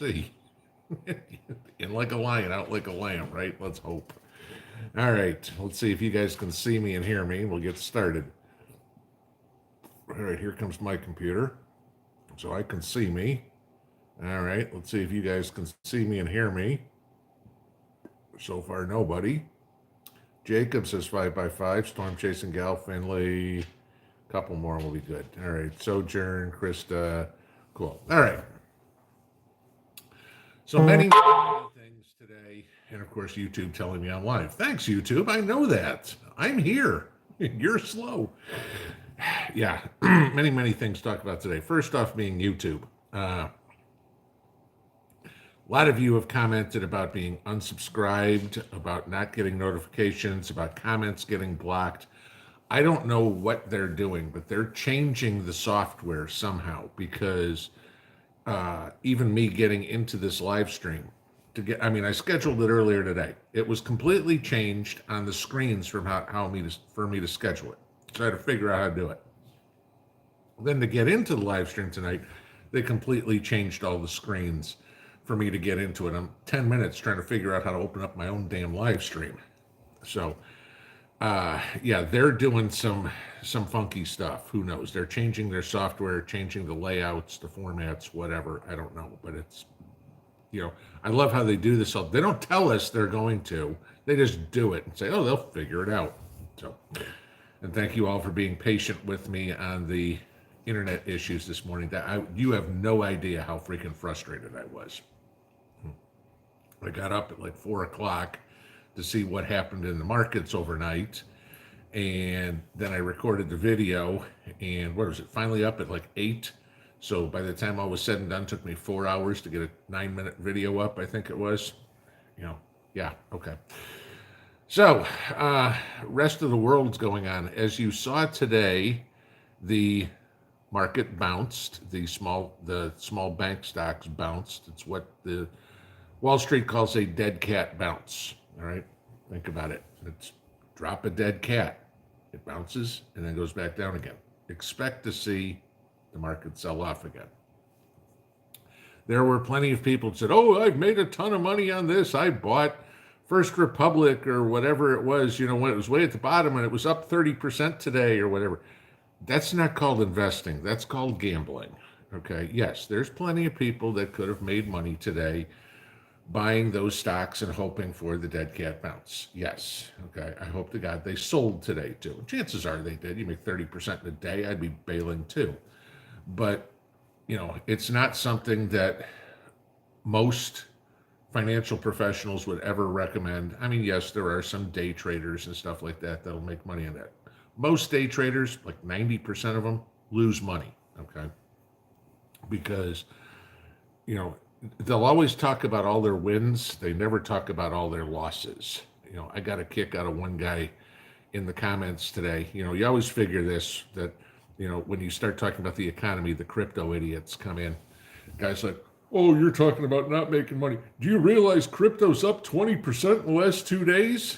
see. In like a lion, out like a lamb, right? Let's hope. All right, let's see if you guys can see me and hear me. We'll get started. All right, here comes my computer, so I can see me. All right, let's see if you guys can see me and hear me. So far, nobody. Jacob says 5x5. Storm Chasing Gal, Finley. Couple more will be good. All right, Sojourn, Krista. Cool. All right. So many things today, and of course, YouTube telling me I'm live. Thanks, YouTube. I know that. I'm here. You're slow. Yeah, many things to talk about today. First off, being YouTube. A lot of you have commented about being unsubscribed, about not getting notifications, about comments getting blocked. I don't know what they're doing, but they're changing the software somehow, because even me getting into this live stream I scheduled it earlier today. It was completely changed on the screens from for me to schedule it. So I had to figure out how to do it. Then to get into the live stream tonight, they completely changed all the screens for me to get into it. I'm 10 minutes trying to figure out how to open up my own damn live stream. So, yeah, they're doing some funky stuff. Who knows? They're changing their software, changing the layouts, the formats, whatever. I don't know, but it's, I love how they do this. They don't tell us they're going to. They just do it and say, oh, they'll figure it out. So, and thank you all for being patient with me on the internet issues this morning. You have no idea how freaking frustrated I was. I got up at like 4 o'clock to see what happened in the markets overnight, and then I recorded the video, and what was it, finally up at like 8. So by the time all was said and done, it took me 4 hours to get a 9-minute video up, I think it was. Yeah, okay. So, rest of the world's going on. As you saw today, the market bounced. The small bank stocks bounced. It's what the Wall Street calls a dead cat bounce. All right, think about it. It's drop a dead cat. It bounces and then goes back down again. Expect to see the market sell off again. There were plenty of people that said, oh, I've made a ton of money on this. I bought First Republic or whatever it was, when it was way at the bottom and it was up 30% today or whatever. That's not called investing. That's called gambling. Okay. Yes, there's plenty of people that could have made money today buying those stocks and hoping for the dead cat bounce. Yes. Okay. I hope to God they sold today too. Chances are they did. You make 30% in a day, I'd be bailing too. But, it's not something that most financial professionals would ever recommend. I mean, yes, there are some day traders and stuff like that that'll make money on that. Most day traders, like 90% of them, lose money, okay? Because, they'll always talk about all their wins. They never talk about all their losses. I got a kick out of one guy in the comments today. You always figure this, that, when you start talking about the economy, the crypto idiots come in. Guys like, oh, you're talking about not making money. Do you realize crypto's up 20% in the last 2 days?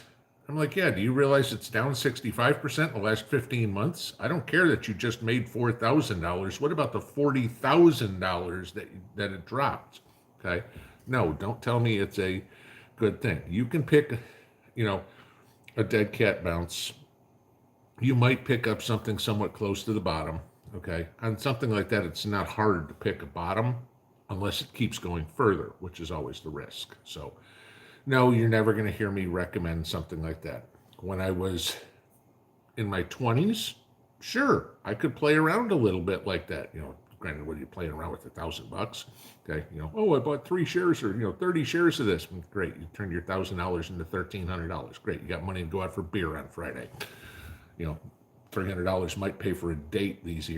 I'm like, yeah, do you realize it's down 65% in the last 15 months? I don't care that you just made $4,000. What about the $40,000 that it dropped? Okay. No, don't tell me it's a good thing. You can pick, a dead cat bounce. You might pick up something somewhat close to the bottom. Okay. On something like that, it's not hard to pick a bottom unless it keeps going further, which is always the risk. So, no, you're never going to hear me recommend something like that. When I was in my 20s, sure, I could play around a little bit like that. Granted, what are you playing around with, $1,000? Okay, oh, I bought 3 shares or 30 shares of this. Great, you turned your $1,000 into $1,300. Great, you got money to go out for beer on Friday. $300 might pay for a date these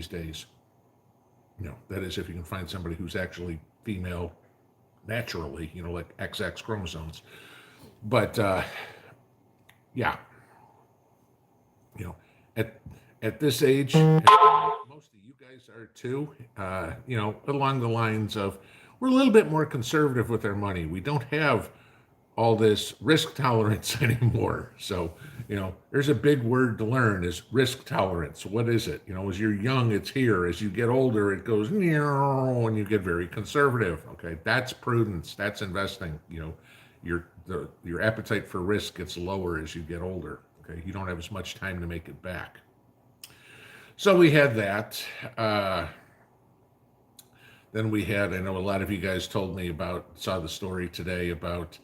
days. That is if you can find somebody who's actually female naturally, like XX chromosomes. But yeah, at this age, most of you guys are too, along the lines of we're a little bit more conservative with our money. We don't have all this risk tolerance anymore. So, there's a big word to learn is risk tolerance. What is it? As you're young, it's here. As you get older, it goes, and you get very conservative. Okay. That's prudence. That's investing. Your appetite for risk gets lower as you get older. Okay. You don't have as much time to make it back. So we had that. Then we had, I know a lot of you guys saw the story today about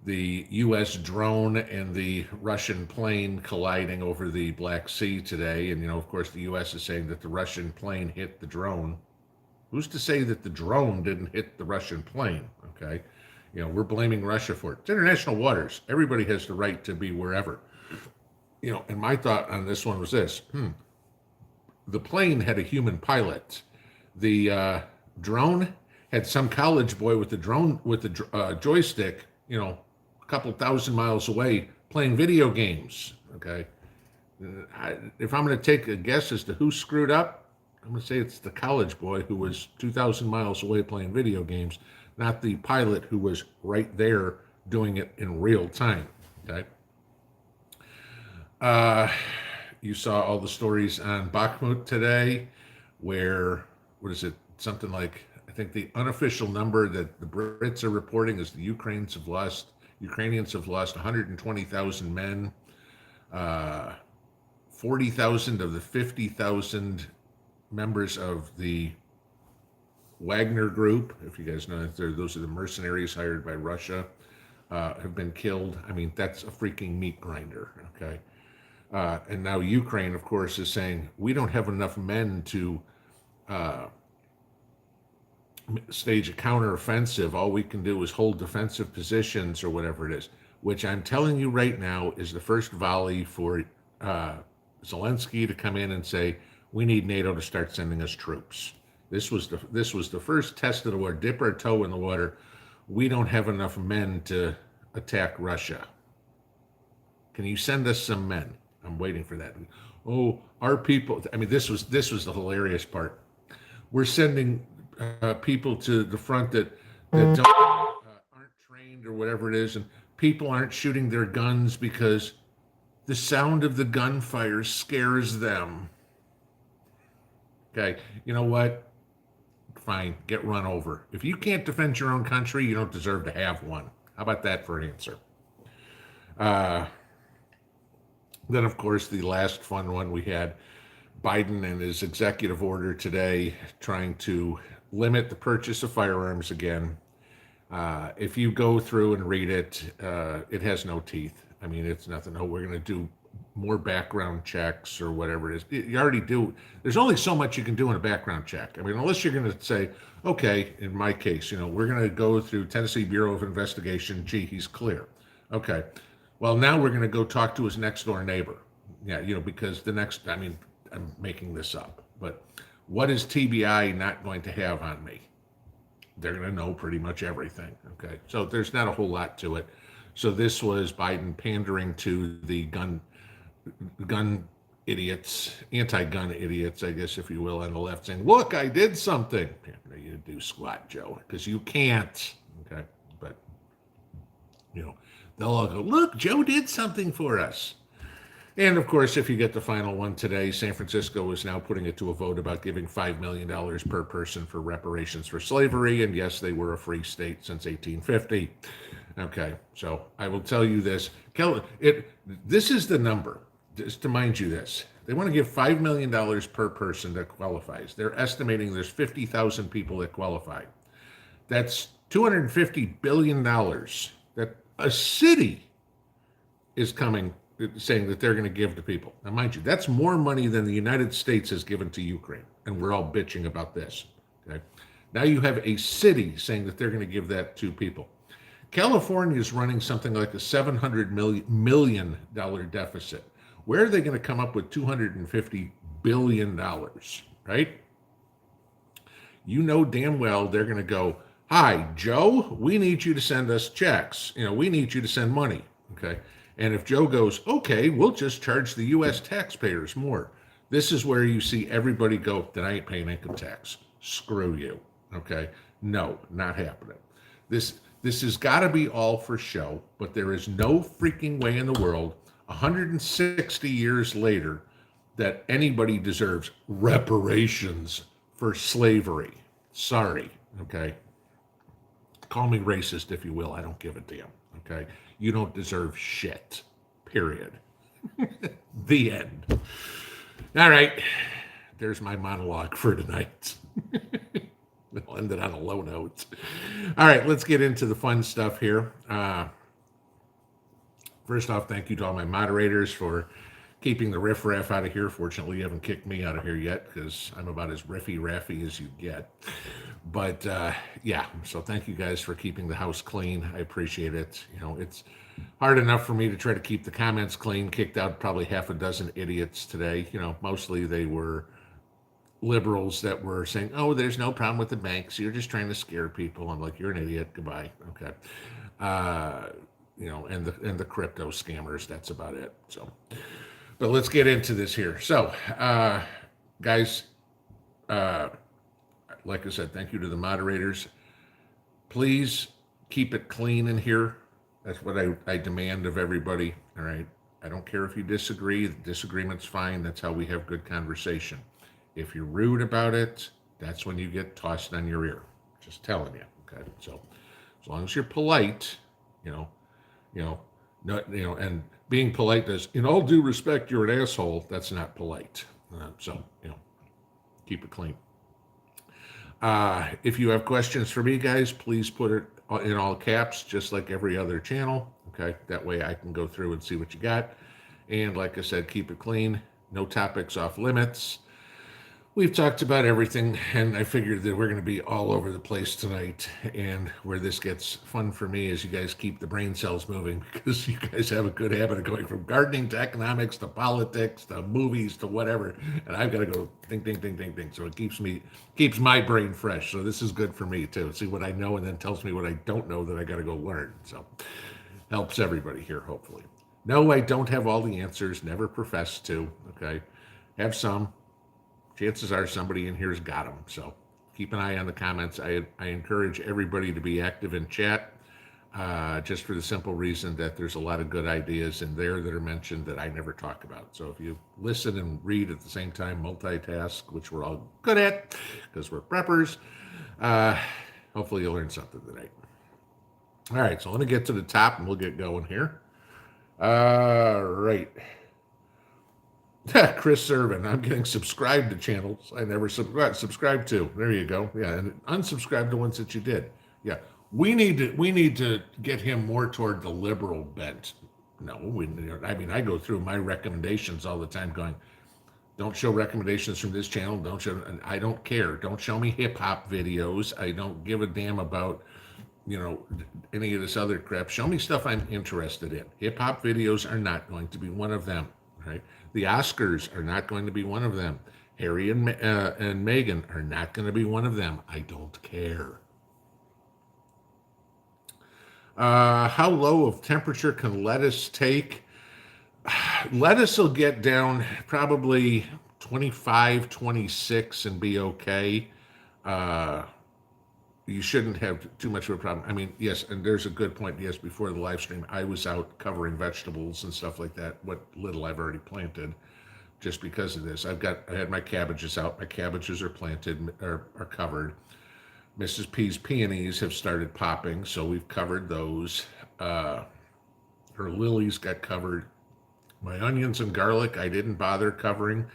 the U.S. drone and the Russian plane colliding over the Black Sea today. And, of course, the U.S. is saying that the Russian plane hit the drone. Who's to say that the drone didn't hit the Russian plane? Okay. We're blaming Russia for it. It's international waters. Everybody has the right to be wherever. And my thought on this one was this. The plane had a human pilot. The drone had some college boy with the joystick, a couple thousand miles away playing video games. Okay. If I'm going to take a guess as to who screwed up, I'm going to say it's the college boy who was 2,000 miles away playing video games, not the pilot who was right there doing it in real time. Okay. You saw all the stories on Bakhmut today where, what is it? Something like, I think the unofficial number that the Brits are reporting is the Ukrainians have lost 120,000 men, 40,000 of the 50,000 members of the Wagner group, if you guys know, those are the mercenaries hired by Russia, have been killed. I mean, that's a freaking meat grinder, okay? And now Ukraine, of course, is saying, we don't have enough men to stage a counteroffensive. All we can do is hold defensive positions or whatever it is, which I'm telling you right now is the first volley for Zelensky to come in and say, we need NATO to start sending us troops. This was the first test of the water, dip our toe in the water. We don't have enough men to attack Russia. Can you send us some men? I'm waiting for that. Oh, our people, I mean, this was the hilarious part. We're sending people to the front that don't, aren't trained or whatever it is, and people aren't shooting their guns because the sound of the gunfire scares them. Okay, you know what? Fine, get run over. If you can't defend your own country, you don't deserve to have one. How about that for an answer? Then, of course, the last fun one we had, Biden and his executive order today trying to limit the purchase of firearms again. If you go through and read it, it has no teeth. I mean, it's nothing. Oh, we're going to do more background checks or whatever it is. You already do. There's only so much you can do in a background check. I mean, unless you're going to say, okay, in my case, we're going to go through Tennessee Bureau of Investigation. Gee, he's clear. Okay. Well, now we're going to go talk to his next door neighbor. Yeah, because I'm making this up, but what is TBI not going to have on me? They're going to know pretty much everything. Okay. So there's not a whole lot to it. So this was Biden pandering to the gun idiots, anti-gun idiots, I guess, if you will, on the left, saying, look, I did something. Yeah, you do squat, Joe, because you can't. Okay. But, they'll all go, look, Joe did something for us. And of course, if you get the final one today, San Francisco is now putting it to a vote about giving $5 million per person for reparations for slavery. And yes, they were a free state since 1850. Okay, so I will tell you this. This is the number, just to mind you this. They want to give $5 million per person that qualifies. They're estimating there's 50,000 people that qualify. That's $250 billion that a city is saying that they're going to give to people. Now, mind you, that's more money than the United States has given to Ukraine, and we're all bitching about this. Okay. Now you have a city saying that they're going to give that to people. California is running something like a $700 million deficit. Where are they going to come up with $250 billion, right? You know damn well they're going to go, hi, Joe, we need you to send us checks. We need you to send money, okay? And if Joe goes, okay, we'll just charge the U.S. taxpayers more. This is where you see everybody go, then I ain't paying income tax. Screw you, okay? No, not happening. This has got to be all for show, but there is no freaking way in the world, 160 years later, that anybody deserves reparations for slavery. Sorry, okay? Call me racist if you will. I don't give a damn, okay? You don't deserve shit, period. The end. All right, there's my monologue for tonight. We'll end it on a low note. All right, let's get into the fun stuff here. First off, thank you to all my moderators for keeping the riffraff out of here. Fortunately, you haven't kicked me out of here yet because I'm about as riffy-raffy as you get. But yeah, so thank you guys for keeping the house clean. I appreciate it. You know, it's hard enough for me to try to keep the comments clean. Kicked out probably half a dozen idiots today. You know, mostly they were liberals that were saying, "Oh, there's no problem with the banks. You're just trying to scare people." I'm like, "You're an idiot. Goodbye." Okay. You know, and the crypto scammers. That's about it. So, but let's get into this here. So, guys, like I said, thank you to the moderators. Please keep it clean in here. That's what I demand of everybody. All right. I don't care if you disagree. Disagreement's fine. That's how we have good conversation. If you're rude about it, that's when you get tossed on your ear. Just telling you. Okay. So as long as you're polite, you know, and being polite does, in all due respect, you're an asshole. That's not polite. So, keep it clean. If you have questions for me, guys, please put it in all caps, just like every other channel. Okay. That way I can go through and see what you got. And like I said, keep it clean. No topics off limits. We've talked about everything, and I figured that we're going to be all over the place tonight. And where this gets fun for me is you guys keep the brain cells moving, because you guys have a good habit of going from gardening to economics to politics to movies to whatever. And I've got to go ding, ding, ding, ding, ding. So it keeps my brain fresh. So this is good for me too. See what I know and then tells me what I don't know that I got to go learn. So helps everybody here, hopefully. No, I don't have all the answers. Never profess to. Okay, have some. Chances are somebody in here's got them. So keep an eye on the comments. I encourage everybody to be active in chat, just for the simple reason that there's a lot of good ideas in there that are mentioned that I never talk about. So if you listen and read at the same time, multitask, which we're all good at because we're preppers, hopefully you'll learn something tonight. All right, so let me get to the top and we'll get going here. All right. Chris Servin, I'm getting subscribed to channels I never subscribed to. There you go. Yeah, and unsubscribe to ones that you did. Yeah, we need to get him more toward the liberal bent. No, I mean, I go through my recommendations all the time, going, don't show recommendations from this channel. Don't show. And I don't care. Don't show me hip hop videos. I don't give a damn about any of this other crap. Show me stuff I'm interested in. Hip hop videos are not going to be one of them. Right? The Oscars are not going to be one of them. Harry and Meghan are not going to be one of them. I don't care. How low of temperature can lettuce take? Lettuce will get down probably 25, 26 and be okay. You shouldn't have too much of a problem. I mean, yes, and there's a good point. Yes, before the live stream, I was out covering vegetables and stuff like that, what little I've already planted, just because of this. I had my cabbages out. My cabbages are planted, are covered. Mrs. P's peonies have started popping, so we've covered those. Her lilies got covered. My onions and garlic, I didn't bother covering.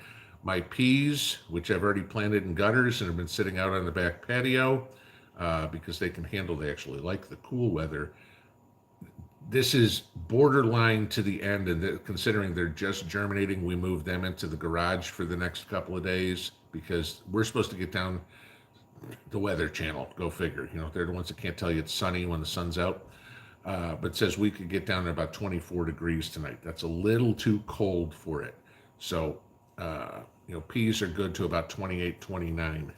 My peas, which I've already planted in gutters and have been sitting out on the back patio, because they actually like the cool weather. This is borderline to the end, and considering they're just germinating, we moved them into the garage for the next couple of days because we're supposed to get down the Weather Channel. Go figure. They're the ones that can't tell you it's sunny when the sun's out, but says we could get down to about 24 degrees tonight. That's a little too cold for it. So, peas are good to about 28, 29.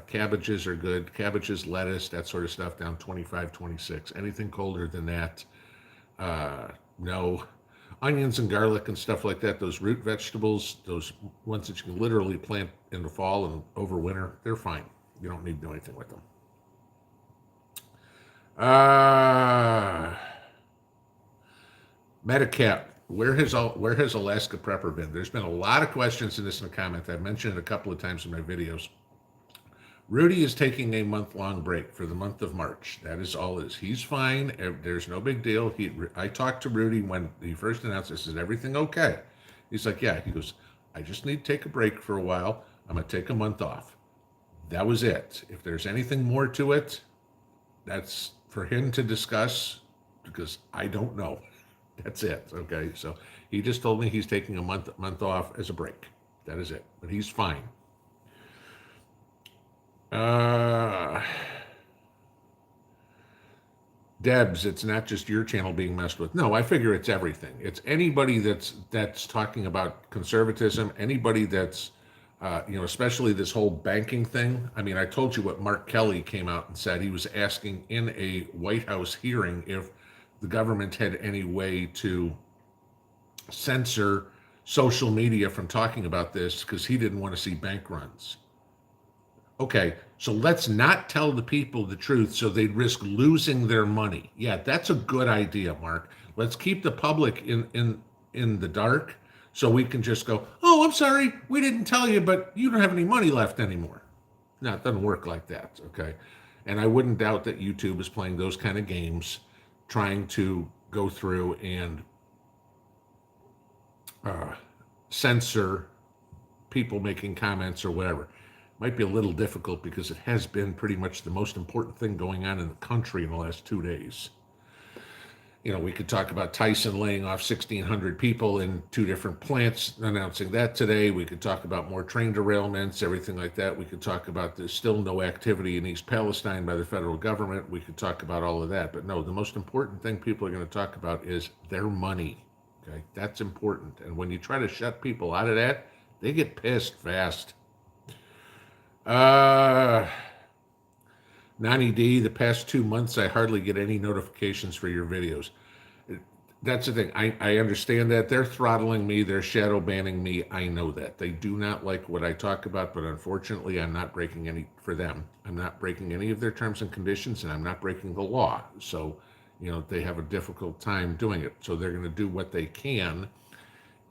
Cabbages are good. Cabbages, lettuce, that sort of stuff down 25, 26. Anything colder than that, no. Onions and garlic and stuff like that, those root vegetables, those ones that you can literally plant in the fall and over winter, they're fine. You don't need to do anything with them. Medicap, where has Alaska Prepper been? There's been a lot of questions in this in the comment. I've mentioned it a couple of times in my videos. Rudy is taking a month-long break for the month of March. That is all it is. He's fine. There's no big deal. I talked to Rudy when he first announced this. Is everything okay? He's like, yeah. He goes, I just need to take a break for a while. I'm going to take a month off. That was it. If there's anything more to it, that's for him to discuss because I don't know. That's it. Okay. So he just told me he's taking a month off as a break. That is it. But he's fine. Debs, it's not just your channel being messed with. No, I figure it's everything. It's anybody that's talking about conservatism, anybody that's, especially this whole banking thing. I mean, I told you what Mark Kelly came out and said. He was asking in a White House hearing if the government had any way to censor social media from talking about this because he didn't want to see bank runs. Okay, so let's not tell the people the truth so they'd risk losing their money. Yeah, that's a good idea, Mark. Let's keep the public in the dark so we can just go, oh, I'm sorry, we didn't tell you, but you don't have any money left anymore. No, it doesn't work like that, okay? And I wouldn't doubt that YouTube is playing those kind of games, trying to go through and censor people making comments or whatever. Might be a little difficult because it has been pretty much the most important thing going on in the country in the last 2 days. We could talk about Tyson laying off 1,600 people in 2 different plants, announcing that today. We could talk about more train derailments, everything like that. We could talk about there's still no activity in East Palestine by the federal government. We could talk about all of that. But no, the most important thing people are going to talk about is their money. Okay, that's important. And when you try to shut people out of that, they get pissed fast. Nani D, the past 2 months, I hardly get any notifications for your videos. That's the thing. I understand that. They're throttling me. They're shadow banning me. I know that. They do not like what I talk about, but unfortunately, I'm not breaking any, for them, I'm not breaking any of their terms and conditions, and I'm not breaking the law. So, they have a difficult time doing it. So they're going to do what they can,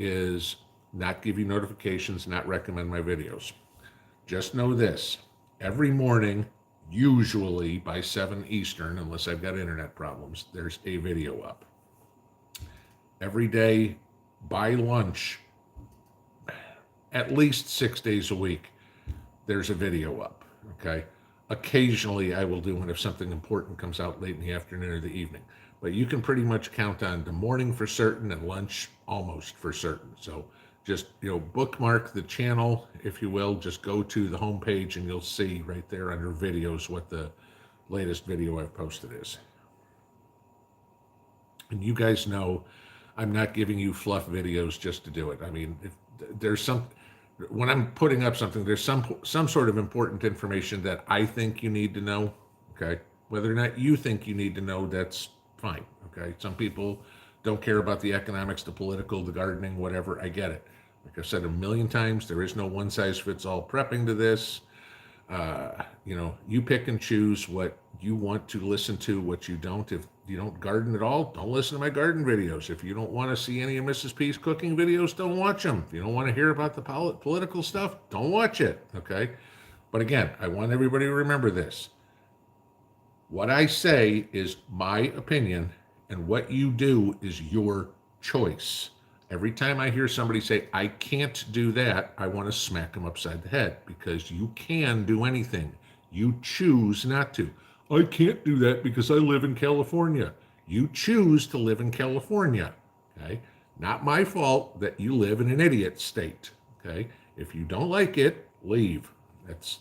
is not give you notifications, not recommend my videos. Just know this, every morning, usually by 7 Eastern, unless I've got internet problems, there's a video up. Every day by lunch, at least 6 days a week, there's a video up, okay? Occasionally I will do one if something important comes out late in the afternoon or the evening. But you can pretty much count on the morning for certain and lunch almost for certain. So just, bookmark the channel, if you will. Just go to the homepage and you'll see right there under videos what the latest video I've posted is. And you guys know I'm not giving you fluff videos just to do it. I mean, if there's when I'm putting up something, there's some sort of important information that I think you need to know, okay? Whether or not you think you need to know, that's fine, okay? Some people don't care about the economics, the political, the gardening, whatever. I get it. Like I've said a million times, there is no one-size-fits-all prepping to this. You pick and choose what you want to listen to, what you don't. If you don't garden at all, don't listen to my garden videos. If you don't want to see any of Mrs. P's cooking videos, don't watch them. If you don't want to hear about the political stuff, don't watch it, okay? But again, I want everybody to remember this. What I say is my opinion, and what you do is your choice. Every time I hear somebody say, I can't do that, I want to smack them upside the head, because you can do anything. You choose not to. I can't do that because I live in California. You choose to live in California, okay? Not my fault that you live in an idiot state, okay? If you don't like it, leave. That's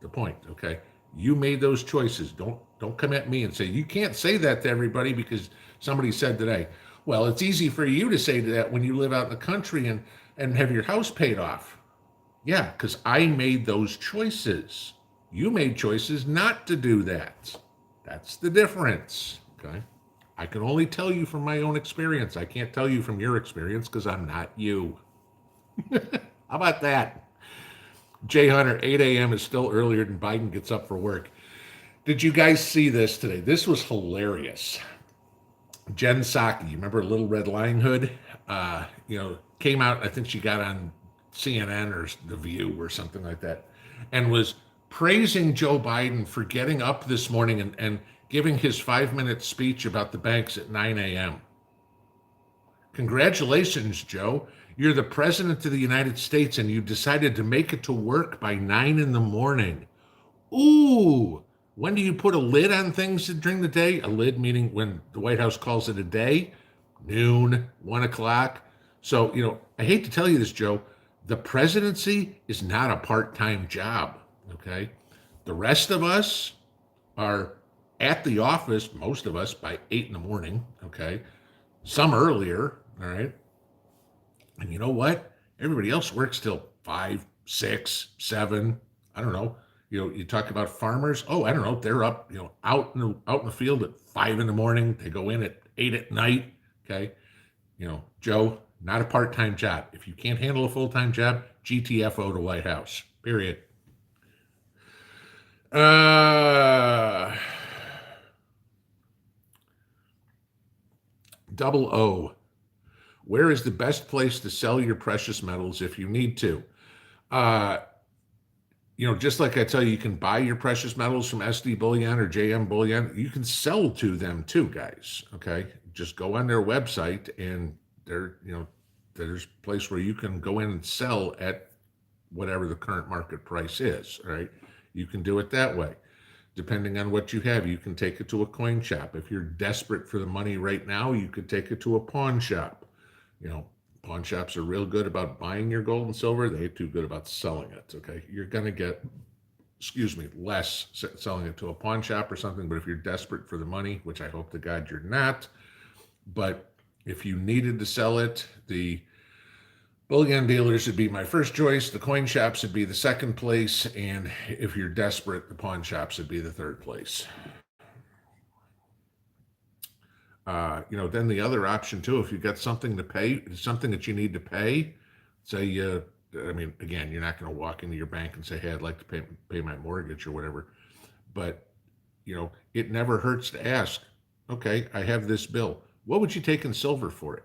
the point, okay? You made those choices. Don't come at me and say, you can't say that to everybody because somebody said today, well, it's easy for you to say that when you live out in the country and have your house paid off. Yeah, because I made those choices. You made choices not to do that. That's the difference, okay? I can only tell you from my own experience. I can't tell you from your experience because I'm not you. How about that? Jay Hunter, 8 a.m. is still earlier than Biden gets up for work. Did you guys see this today? This was hilarious. Jen Psaki, you remember Little Red Lying Hood? Came out, I think she got on CNN or The View or something like that, and was praising Joe Biden for getting up this morning and giving his 5-minute speech about the banks at 9 a.m. Congratulations, Joe. You're the president of the United States and you decided to make it to work by 9 in the morning. Ooh, when do you put a lid on things during the day? A lid meaning when the White House calls it a day, noon, 1 o'clock. So, I hate to tell you this, Joe, the presidency is not a part time job, okay? The rest of us are at the office, most of us, by 8 in the morning, okay? Some earlier, all right? And you know what? Everybody else works till 5, 6, 7. I don't know. You talk about farmers. Oh, I don't know. They're up, out in the field at 5 in the morning. They go in at 8 at night. Okay. Joe, not a part-time job. If you can't handle a full-time job, GTFO to White House. Period. Double O. Where is the best place to sell your precious metals if you need to? Just like I tell you, you can buy your precious metals from SD Bullion or JM Bullion. You can sell to them too, guys. Okay, just go on their website, and there's a place where you can go in and sell at whatever the current market price is. Right? You can do it that way. Depending on what you have, you can take it to a coin shop. If you're desperate for the money right now, you could take it to a pawn shop. Pawn shops are real good about buying your gold and silver. They ain't too good about selling it. Okay, you're going to get, less selling it to a pawn shop or something. But if you're desperate for the money, which I hope to God you're not, but if you needed to sell it, the bullion dealers would be my first choice. The coin shops would be the second place, and if you're desperate, the pawn shops would be the third place. Then the other option too, if you've got something to pay, something that you need to pay, say, again, you're not going to walk into your bank and say, hey, I'd like to pay my mortgage or whatever. But, it never hurts to ask, okay, I have this bill. What would you take in silver for it?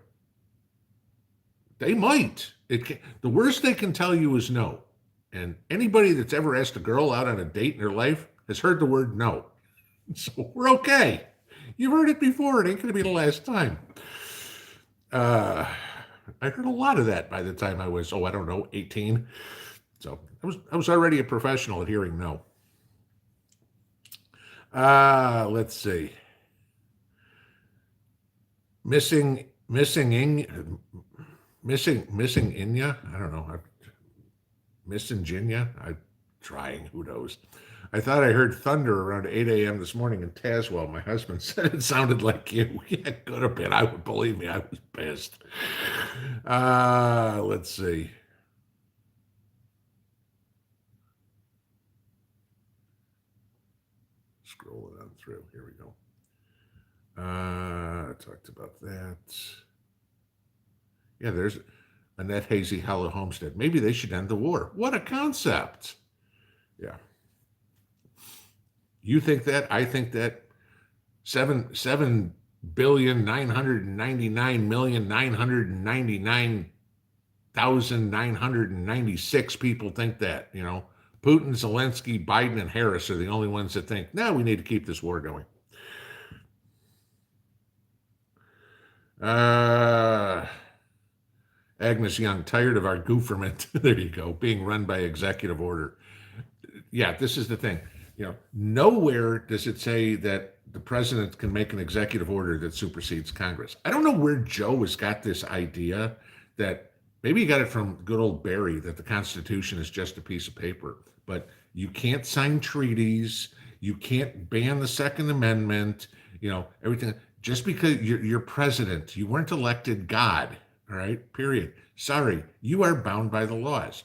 They might. The worst they can tell you is no. And anybody that's ever asked a girl out on a date in their life has heard the word no. So we're okay. You've heard it before. It ain't going to be the last time. I heard a lot of that by the time I was, 18. So I was already a professional at hearing no. Let's see. Missing Inya. I don't know. Missing Ginya. I'm trying. Who knows? I thought I heard thunder around 8 a.m. this morning in Tazewell. My husband said it sounded like you. Yeah, it could have been. Believe me, I was pissed. Let's see. Scrolling on through. Here we go. I talked about that. Yeah, there's Annette Hazy, Hollow Homestead. Maybe they should end the war. What a concept. Yeah. You think that? I think that. 7,999,999,996 people think that. Putin, Zelensky, Biden, and Harris are the only ones that think, no, we need to keep this war going. Agnes Young, tired of our gooferment. There you go, being run by executive order. Yeah, this is the thing. Nowhere does it say that the president can make an executive order that supersedes Congress. I don't know where Joe has got this idea that maybe he got it from good old Barry, that the Constitution is just a piece of paper. But you can't sign treaties. You can't ban the Second Amendment. Everything. Just because you're president, you weren't elected God. All right, period. Sorry, you are bound by the laws.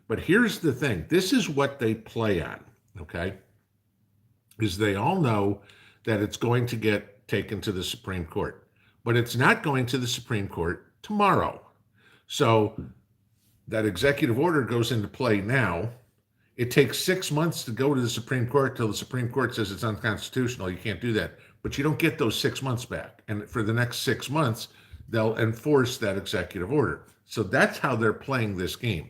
But here's the thing. This is what they play on, okay? Is they all know that it's going to get taken to the Supreme Court. But it's not going to the Supreme Court tomorrow. So that executive order goes into play now. It takes 6 months to go to the Supreme Court till the Supreme Court says it's unconstitutional. You can't do that. but you don't get those 6 months back. And for the next 6 months, they'll enforce that executive order. So that's how they're playing this game.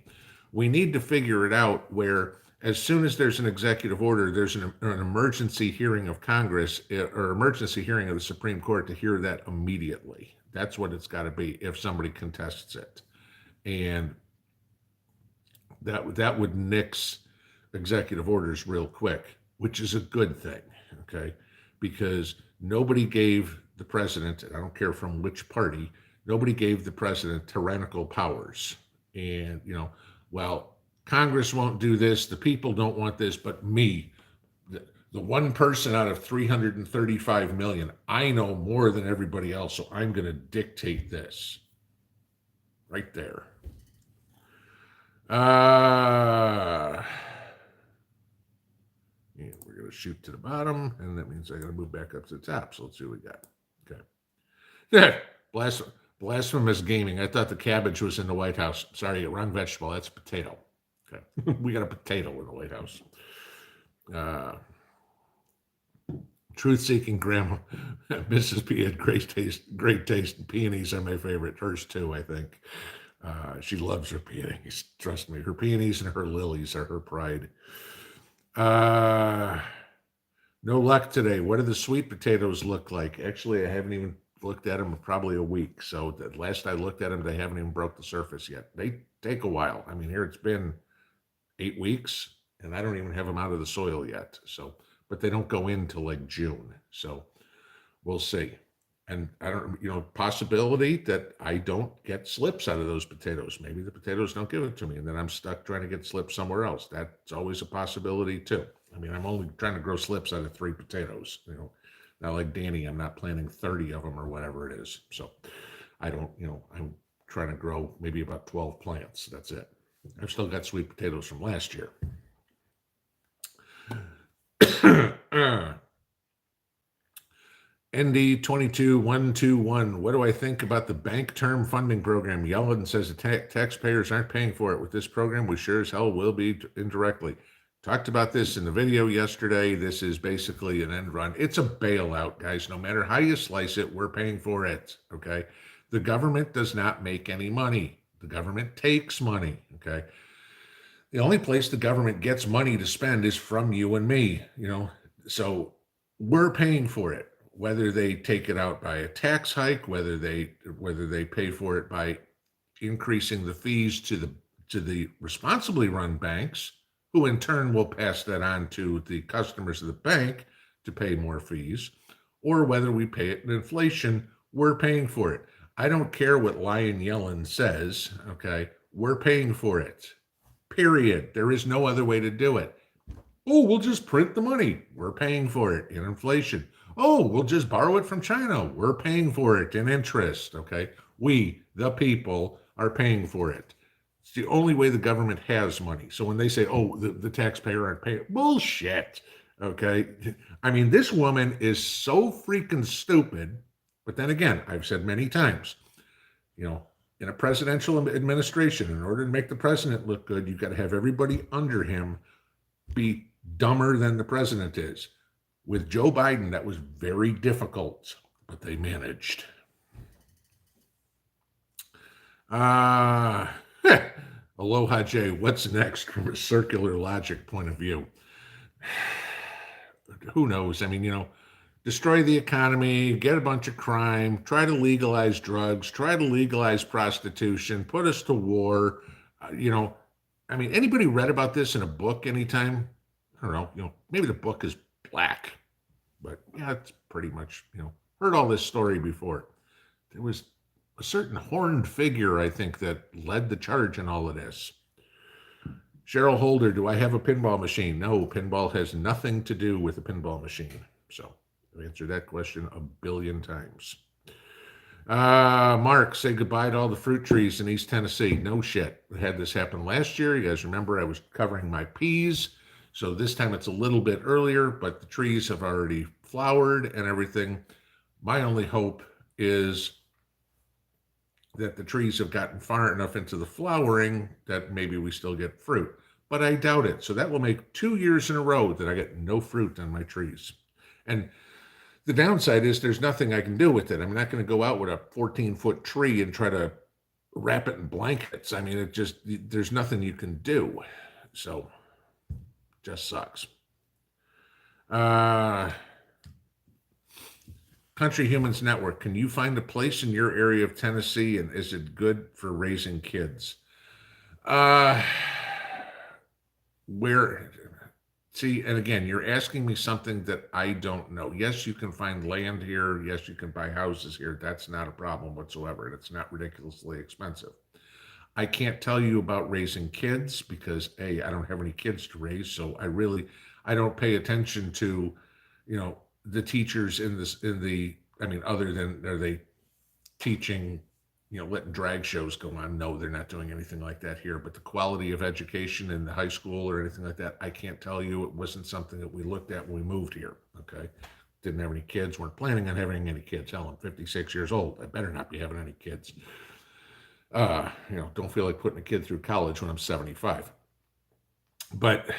We need to figure it out where as soon as there's an executive order, there's an emergency hearing of Congress or emergency hearing of the Supreme Court to hear that immediately. That's what it's got to be if somebody contests it. And that would nix executive orders real quick, which is a good thing, okay? Because nobody gave the president, and I don't care from which party, nobody gave the president tyrannical powers. And, well, Congress won't do this, the people don't want this, but me, the one person out of 335 million, I know more than everybody else, so I'm going to dictate this. Right there. Yeah, we're going to shoot to the bottom, and that means I got to move back up to the top. So let's see what we got. Okay. Yeah, blasphemous gaming. I thought the cabbage was in the White House. Sorry, wrong vegetable. That's a potato. Okay. We got a potato in the White House. Truth-seeking grandma, Mrs. P had great taste. Peonies are my favorite. Hers too, I think. She loves her peonies. Trust me, her peonies and her lilies are her pride. No luck today. What do the sweet potatoes look like? Actually, I haven't even looked at them in probably a week. So the last I looked at them, they haven't even broke the surface yet. They take a while. I mean, here it's been 8 weeks, and I don't even have them out of the soil yet. So, but they don't go in till like June. So we'll see. And I don't, possibility that I don't get slips out of those potatoes. Maybe the potatoes don't give it to me, and then I'm stuck trying to get slips somewhere else. That's always a possibility too. I mean, I'm only trying to grow slips out of 3 potatoes. Not like Danny, I'm not planting 30 of them or whatever it is. So I don't, I'm trying to grow maybe about 12 plants. That's it. I've still got sweet potatoes from last year. ND22121, what do I think about the bank term funding program? Yellen says the taxpayers aren't paying for it. With this program, we sure as hell will be indirectly. Talked about this in the video yesterday. This is basically an end run. It's a bailout, guys. No matter how you slice it, we're paying for it, okay? The government does not make any money. The government takes money, okay? The only place the government gets money to spend is from you and me, So we're paying for it. Whether they take it out by a tax hike, whether they pay for it by increasing the fees to the responsibly run banks, who in turn will pass that on to the customers of the bank to pay more fees, or whether we pay it in inflation, we're paying for it. I don't care what Lion Yellen says, okay? We're paying for it, period. There is no other way to do it. Oh, we'll just print the money. We're paying for it in inflation. Oh, we'll just borrow it from China. We're paying for it in interest, okay? We, the people, are paying for it. It's the only way the government has money. So when they say, oh, the taxpayer aren't paying, bullshit, okay? I mean, this woman is so freaking stupid. But then again, I've said many times, in a presidential administration, in order to make the president look good, you've got to have everybody under him be dumber than the president is. With Joe Biden, that was very difficult, but they managed. Aloha Jay, what's next from a circular logic point of view? Who knows? I mean, destroy the economy, get a bunch of crime, try to legalize drugs, try to legalize prostitution, put us to war. I mean, anybody read about this in a book anytime? I don't know, maybe the book is black, but yeah, it's pretty much, heard all this story before. There was a certain horned figure, I think, that led the charge in all of this. Cheryl Holder, do I have a pinball machine? No, pinball has nothing to do with a pinball machine. So I've answered that question a billion times. Mark, say goodbye to all the fruit trees in East Tennessee. No shit. I had this happen last year. You guys remember I was covering my peas. So this time it's a little bit earlier, but the trees have already flowered and everything. My only hope is that the trees have gotten far enough into the flowering that maybe we still get fruit. But I doubt it. So that will make 2 years in a row that I get no fruit on my trees. And The downside is there's nothing I can do with it. I'm not going to go out with a 14-foot tree and try to wrap it in blankets. I mean, there's nothing you can do. So, just sucks. Country Humans Network, can you find a place in your area of Tennessee, and is it good for raising kids? Uh, where, see, and again, you're asking me something that I don't know. Yes, you can find land here. Yes, you can buy houses here. That's not a problem whatsoever, and it's not ridiculously expensive. I can't tell you about raising kids because A, I don't have any kids to raise, so I don't pay attention to, the teachers I mean, other than are they teaching, letting drag shows go on? No, they're not doing anything like that here. But the quality of education in the high school or anything like that, I can't tell you. It wasn't something that we looked at when we moved here. Okay. Didn't have any kids, weren't planning on having any kids. Hell, I'm 56 years old. I better not be having any kids. Don't feel like putting a kid through college when I'm 75. But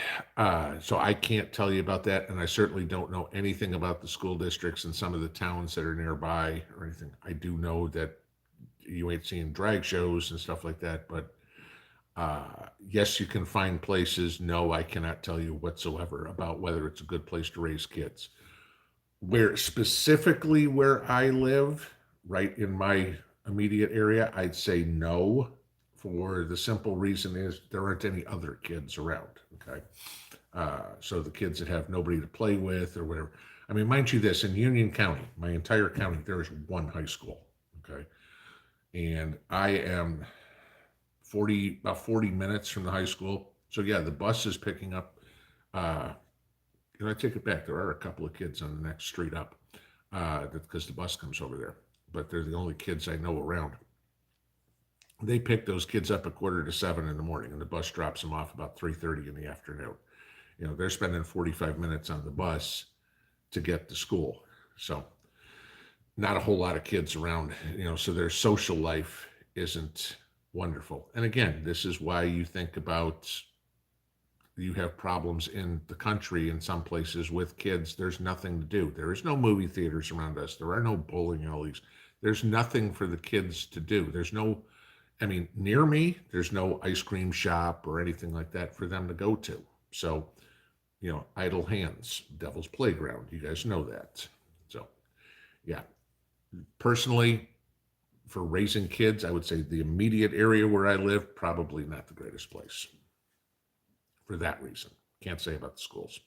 so I can't tell you about that, and I certainly don't know anything about the school districts and some of the towns that are nearby or anything. I do know that you ain't seeing drag shows and stuff like that, but yes, you can find places. No, I cannot tell you whatsoever about whether it's a good place to raise kids. Specifically where I live, right in my immediate area, I'd say no, for the simple reason is there aren't any other kids around. Okay. So the kids that have nobody to play with or whatever. I mean, mind you this, in Union County, my entire county, there is one high school. Okay. And I am about 40 minutes from the high school. So yeah, the bus is picking up, I take it back. There are a couple of kids on the next street up, because the bus comes over there, but they're the only kids I know around. They pick those kids up at 6:45 in the morning, and the bus drops them off about 3:30 in the afternoon. They're spending 45 minutes on the bus to get to school. So not a whole lot of kids around, so their social life isn't wonderful. And again, this is why you think about, you have problems in the country in some places with kids. There's nothing to do. There is no movie theaters around us. There are no bowling alleys. There's nothing for the kids to do. Near me, there's no ice cream shop or anything like that for them to go to. So, idle hands, devil's playground. You guys know that. So, yeah. Personally, for raising kids, I would say the immediate area where I live, probably not the greatest place. For that reason. Can't say about the schools.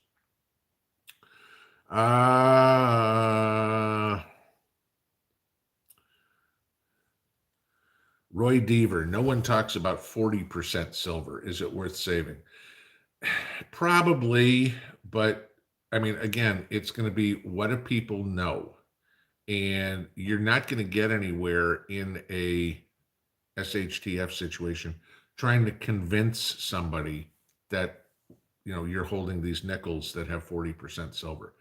Roy Deaver, no one talks about 40% silver. Is it worth saving? Probably, but again, it's going to be, what do people know? And you're not going to get anywhere in a SHTF situation trying to convince somebody that you're holding these nickels that have 40% silver.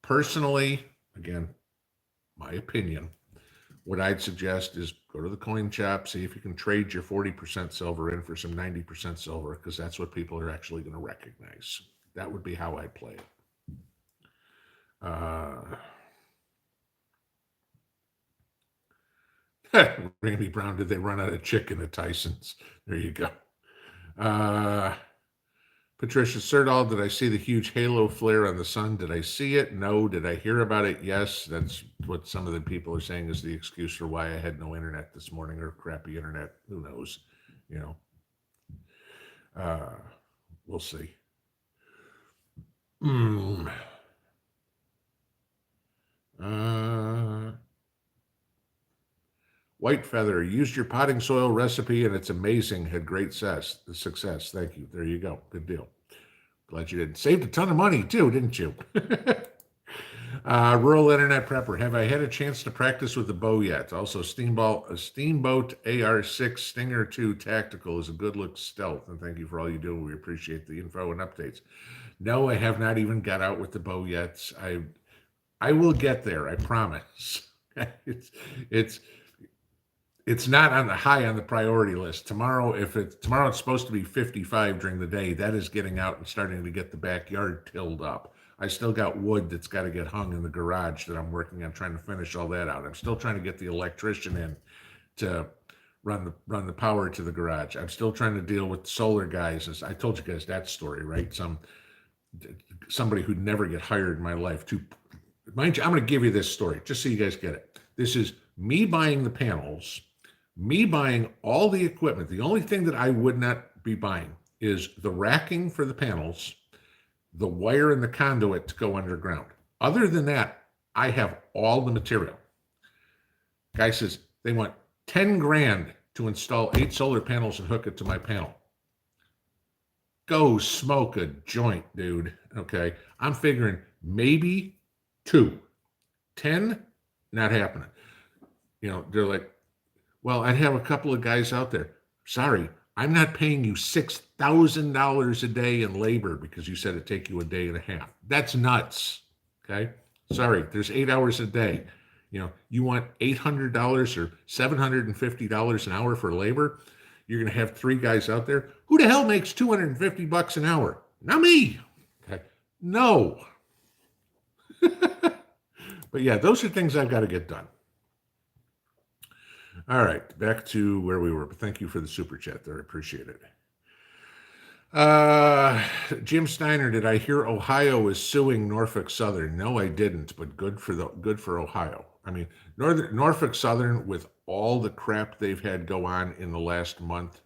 Personally, again, my opinion, what I'd suggest is go to the coin shop, see if you can trade your 40% silver in for some 90% silver, because that's what people are actually going to recognize. That would be how I'd play it. Randy Brown, did they run out of chicken at Tyson's? There you go. Patricia Serdal, did I see the huge halo flare on the sun? Did I see it? No. Did I hear about it? Yes. That's what some of the people are saying is the excuse for why I had no internet this morning, or crappy internet. Who knows? We'll see. White Feather, used your potting soil recipe and it's amazing. Had great success. Thank you. There you go. Good deal. Glad you did. Saved a ton of money too, didn't you? Rural Internet Prepper, have I had a chance to practice with the bow yet? Also, Steamboat AR6 Stinger 2 Tactical is a good look stealth, and thank you for all you do. We appreciate the info and updates. No, I have not even got out with the bow yet. I will get there, I promise. It's not on the priority list. Tomorrow it's supposed to be 55 during the day. That is getting out and starting to get the backyard tilled up. I still got wood that's got to get hung in the garage that I'm working on trying to finish all that out. I'm still trying to get the electrician in to run the power to the garage. I'm still trying to deal with solar guys. As I told you guys that story, right? Somebody who'd never get hired in my life. Mind you, I'm going to give you this story just so you guys get it. This is me buying the panels, me buying all the equipment. The only thing that I would not be buying is the racking for the panels, the wire and the conduit to go underground. Other than that, I have all the material. Guy says they want 10 grand to install 8 solar panels and hook it to my panel. Go smoke a joint, dude. Okay. I'm figuring maybe 2. 10, not happening. They're like, well, I'd have a couple of guys out there. Sorry, I'm not paying you $6,000 a day in labor because you said it'd take you a day and a half. That's nuts. Okay. Sorry, there's 8 hours a day. You want $800 or $750 an hour for labor? You're going to have 3 guys out there. Who the hell makes $250 an hour? Not me. Okay. No. But yeah, those are things I've got to get done. All right, back to where we were. But thank you for the super chat there. I appreciate it. Jim Steiner, did I hear Ohio is suing Norfolk Southern? No, I didn't, but good for Ohio. I mean, Norfolk Southern, with all the crap they've had go on in the last month,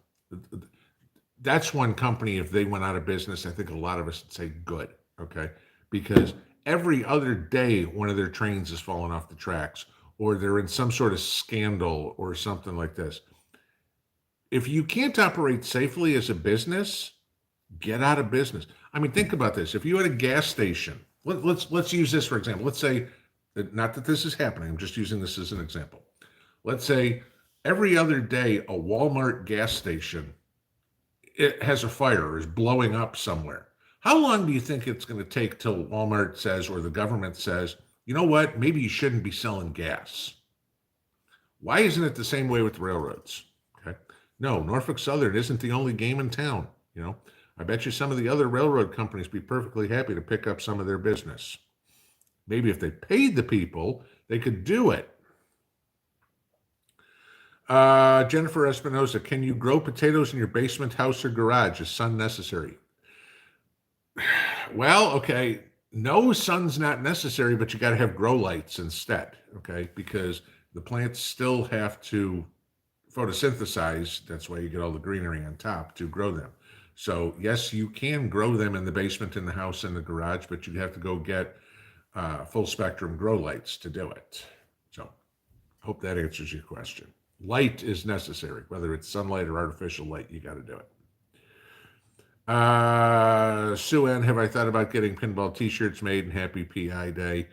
that's one company, if they went out of business, I think a lot of us would say good, okay? Because every other day, one of their trains is falling off the tracks, or they're in some sort of scandal or something like this. If you can't operate safely as a business, get out of business. I mean, think about this. If you had a gas station, let's use this for example. Let's say, not that this is happening, I'm just using this as an example. Let's say every other day, a Walmart gas station, it has a fire or is blowing up somewhere. How long do you think it's going to take till Walmart says, or the government says, you know what, maybe you shouldn't be selling gas? Why isn't it the same way with the railroads? Okay. No, Norfolk Southern isn't the only game in town. I bet you some of the other railroad companies be perfectly happy to pick up some of their business. Maybe if they paid the people, they could do it. Jennifer Espinosa, can you grow potatoes in your basement, house, or garage? Is sun necessary? Well, okay, no, sun's not necessary, but you got to have grow lights instead, okay? Because the plants still have to photosynthesize. That's why you get all the greenery on top to grow them. So yes, you can grow them in the basement, in the house, in the garage, but you have to go get full spectrum grow lights to do it. So hope that answers your question. Light is necessary, whether it's sunlight or artificial light, you got to do it. Sue Ann, have I thought about getting pinball t-shirts made, and happy PI Day?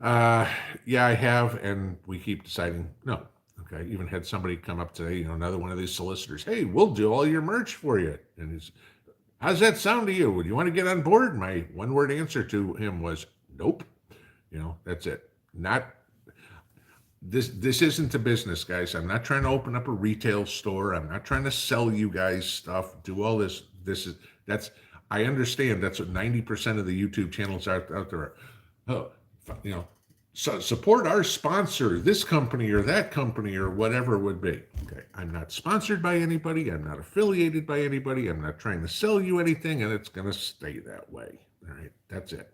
Yeah, I have, and we keep deciding no. Okay, even had somebody come up today, another one of these solicitors. Hey, we'll do all your merch for you. And he's, how's that sound to you? Would you want to get on board? My one-word answer to him was, nope. That's it. This isn't a business, guys. I'm not trying to open up a retail store. I'm not trying to sell you guys stuff, do all this. I understand that's what 90% of the YouTube channels out there are. Oh, so support our sponsor, this company or that company or whatever it would be. Okay, I'm not sponsored by anybody. I'm not affiliated by anybody. I'm not trying to sell you anything, and it's going to stay that way. All right, that's it.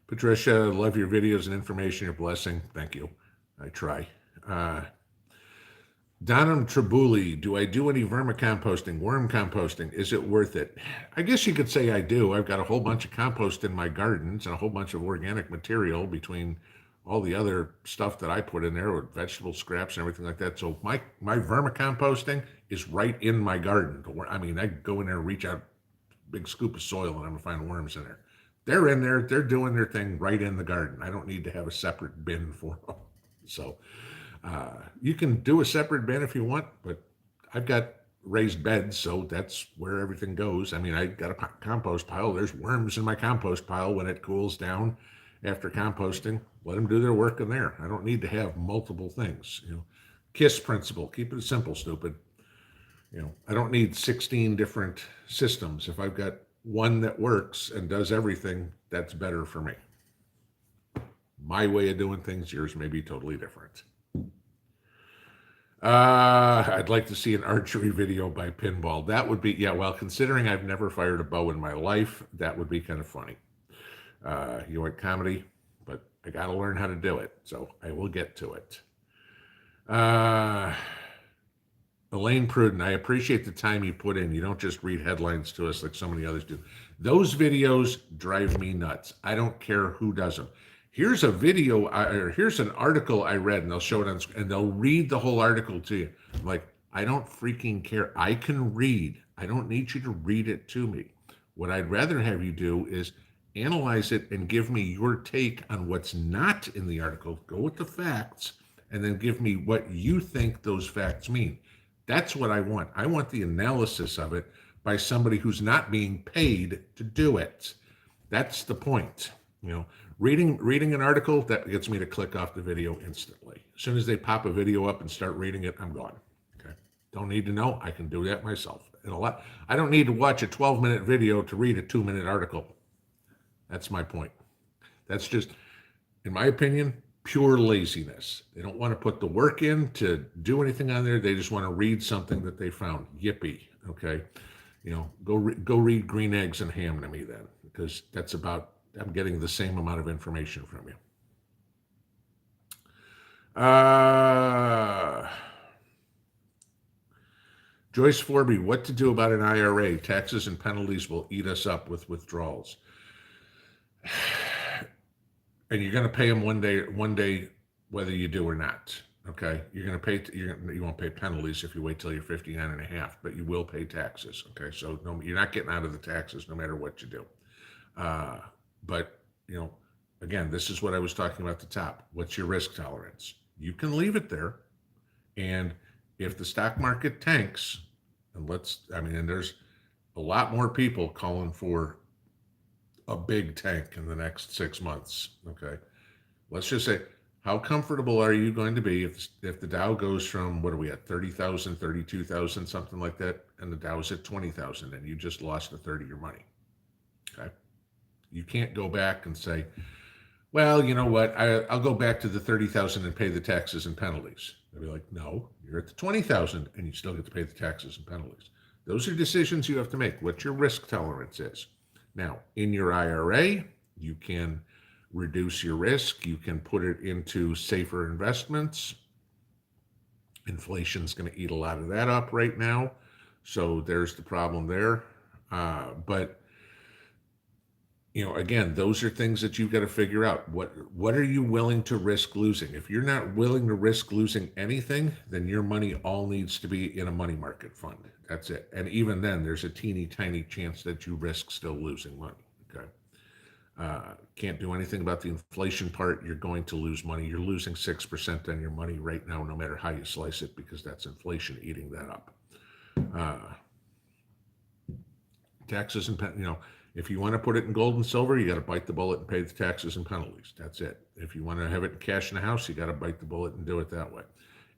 Patricia, love your videos and information. Your blessing. Thank you. I try. Donham Tribuli, do I do any vermicomposting, worm composting? Is it worth it? I guess you could say I do. I've got a whole bunch of compost in my gardens and a whole bunch of organic material between all the other stuff that I put in there with vegetable scraps and everything like that. So my vermicomposting is right in my garden. I mean, I go in there and reach out a big scoop of soil and I'm going to find worms in there. They're in there. They're doing their thing right in the garden. I don't need to have a separate bin for them. So you can do a separate bin if you want, but I've got raised beds, so that's where everything goes. I mean, I got a compost pile. There's worms in my compost pile when it cools down after composting. Let them do their work in there. I don't need to have multiple things. KISS principle. Keep it simple, stupid. I don't need 16 different systems. If I've got one that works and does everything, that's better for me. My way of doing things, yours may be totally different. I'd like to see an archery video by Pinball. That would be, yeah, well, considering I've never fired a bow in my life, that would be kind of funny. You want comedy, but I got to learn how to do it, so I will get to it. Elaine Pruden, I appreciate the time you put in. You don't just read headlines to us like so many others do. Those videos drive me nuts. I don't care who does them. Here's a video, or here's an article I read, and they'll show it on screen, and they'll read the whole article to you. I'm like, I don't freaking care. I can read. I don't need you to read it to me. What I'd rather have you do is analyze it and give me your take on what's not in the article. Go with the facts, and then give me what you think those facts mean. That's what I want. I want the analysis of it by somebody who's not being paid to do it. That's the point. Reading an article, that gets me to click off the video instantly. As soon as they pop a video up and start reading it, I'm gone. Okay. Don't need to know. I can do that myself. I don't need to watch a 12-minute video to read a 2-minute article. That's my point. That's just, in my opinion, pure laziness. They don't want to put the work in to do anything on there. They just want to read something that they found. Yippee. Okay. Go read Green Eggs and Ham to me then, because that's about, I'm getting the same amount of information from you. Joyce Forby, what to do about an IRA? Taxes and penalties will eat us up with withdrawals. And you're going to pay them one day, whether you do or not. Okay. You're going to pay, you won't pay penalties if you wait till you're 59 and a half, but you will pay taxes. Okay. So no, you're not getting out of the taxes no matter what you do. But again, this is what I was talking about at the top. What's your risk tolerance? You can leave it there. And if the stock market tanks, and there's a lot more people calling for a big tank in the next 6 months. Okay. Let's just say, how comfortable are you going to be if the Dow goes from, what are we at, 30,000, 32,000, something like that, and the Dow's at 20,000 and you just lost a third of your money? Okay. You can't go back and say, well, you know what, I'll go back to the 30,000 and pay the taxes and penalties. They'll be like, no, you're at the 20,000 and you still get to pay the taxes and penalties. Those are decisions you have to make, what your risk tolerance is. Now, in your IRA, you can reduce your risk. You can put it into safer investments. Inflation's going to eat a lot of that up right now. So there's the problem there. But again, those are things that you've got to figure out. What are you willing to risk losing? If you're not willing to risk losing anything, then your money all needs to be in a money market fund. That's it. And even then, there's a teeny tiny chance that you risk still losing money. Okay. Can't do anything about the inflation part. You're going to lose money. You're losing 6% on your money right now, no matter how you slice it, because that's inflation eating that up. Taxes and if you want to put it in gold and silver, you got to bite the bullet and pay the taxes and penalties. That's it. If you want to have it in cash in the house, you got to bite the bullet and do it that way.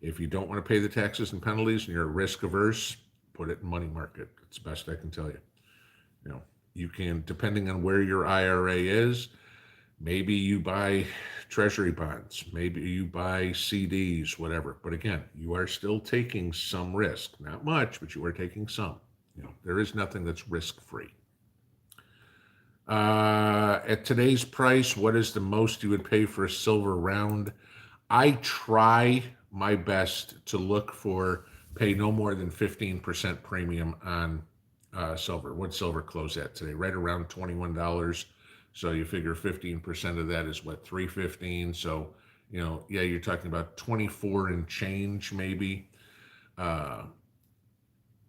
If you don't want to pay the taxes and penalties and you're risk averse, put it in money market. It's the best I can tell you. You can, depending on where your IRA is, maybe you buy treasury bonds, maybe you buy CDs, whatever. But again, you are still taking some risk. Not much, but you are taking some. There is nothing that's risk-free. At today's price, what is the most you would pay for a silver round? I try my best to pay no more than 15% premium on silver. What silver close at today? Right around $21. So you figure 15% of that is what, $3.15. So, you're talking about 24 and change maybe.